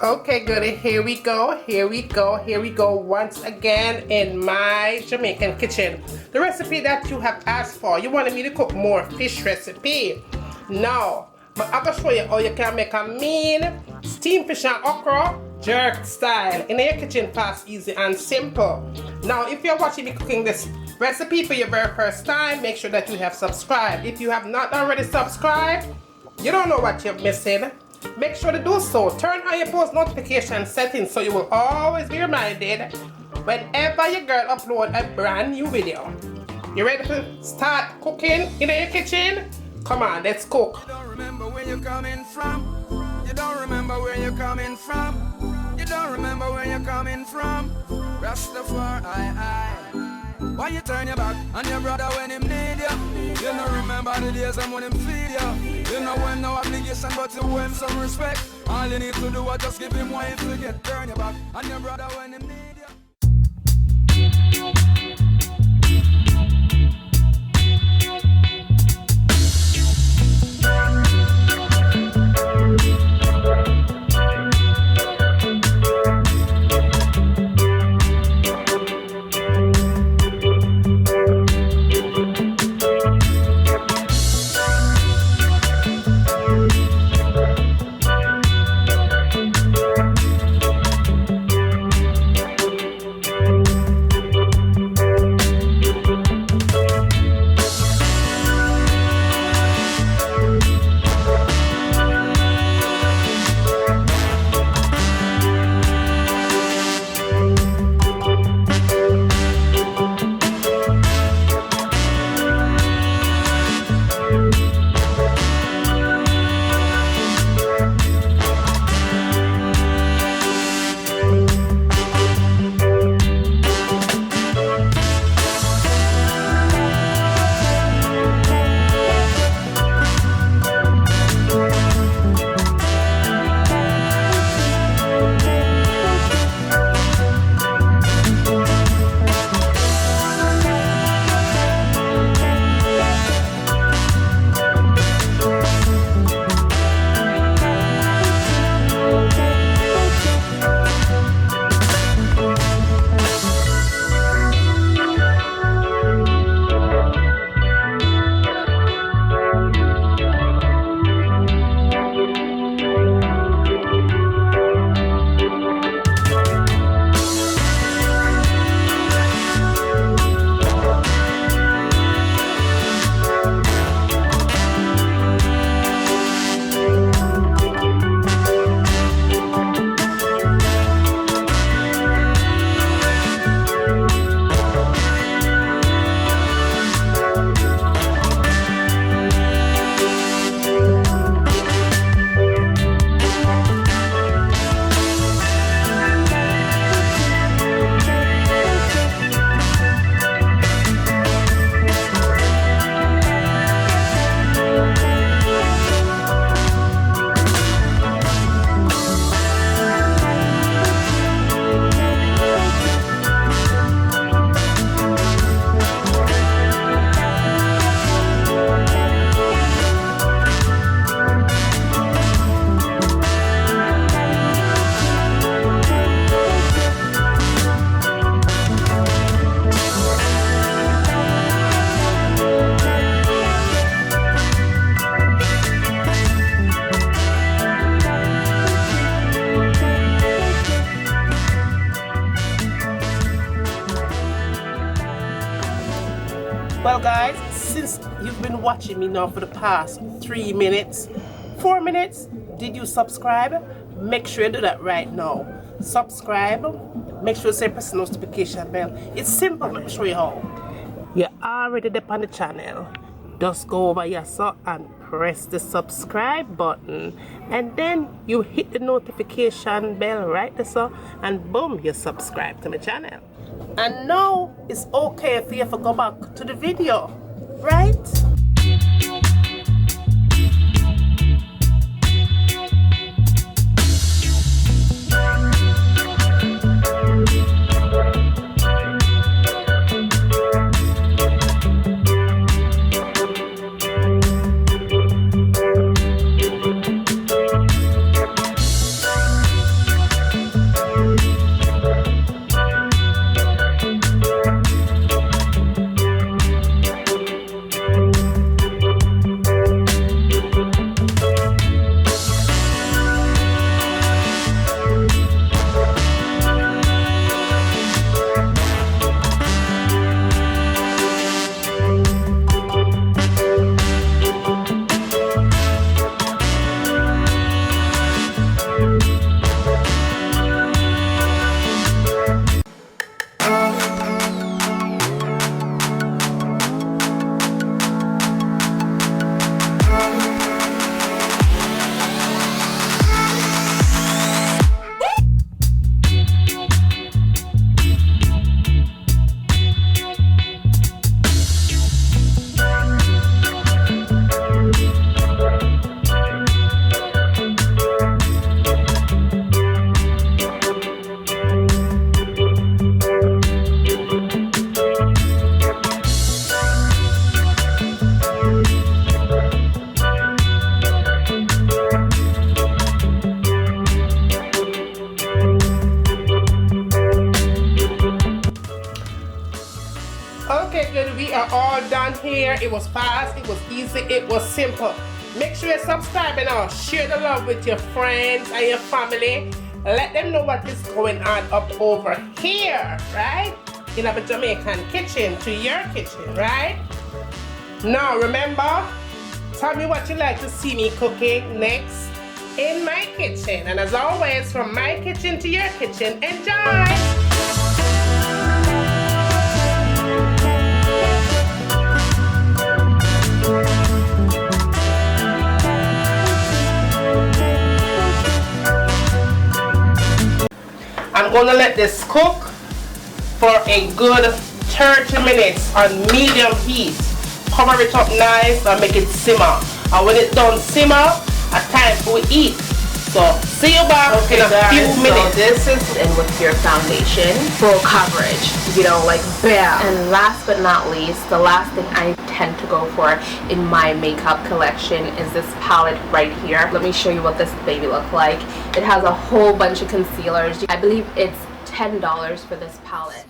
Okay, goody, here we go once again in my Jamaican kitchen. The recipe that you have asked for. You wanted me to cook more fish recipe. Now, I'm going to show you how you can make a mean steamed fish and okra jerk style in your kitchen, fast, easy, and simple. Now, if you're watching me cooking this recipe for your very first time, make sure that you have subscribed. If you have not already subscribed, you don't know what you're missing. Make sure to do so. Turn on your post notification settings so you will always be reminded whenever your girl upload a brand new video. You ready to start cooking in your kitchen? Come on, let's cook. You don't remember where you're coming from. You don't remember where you're coming from. You don't remember where you're coming from. Rastafari. Why you turn your back on your brother when him need you? You don't remember the days and when him feed you. You know when no obligation but to owe him some respect. All you need to do is just give him what you forget. Turn your back on your brother when him need you. Well guys, since you've been watching me now for the past 3 minutes, 4 minutes, did you subscribe? Make sure you do that right now. Subscribe, make sure you press the notification bell. It's simple, let me show you how. You're already up on the channel. Just go over here so and press the subscribe button, and then you hit the notification bell right there so, and boom, you subscribe to my channel. And now it's okay for you to go back to the video, right? here. It was fast, it was easy, it was simple. Make sure you subscribe and share the love with your friends and your family. Let them know what is going on up over here, right? In a Jamaican kitchen to your kitchen, right? Now remember, tell me what you like to see me cooking next in my kitchen. And as always, from my kitchen to your kitchen, enjoy! I'm gonna let this cook for a good 30 minutes on medium heat. Cover it up nice and make it simmer. And when it's done simmer, it's time for eat. So see you back in a few minutes. So this is in with your foundation, full coverage, you know, like bam. And last but not least, the last thing I tend to go for in my makeup collection is this palette right here. Let me show you what this baby looks like. It has a whole bunch of concealers. I believe it's $10 for this palette.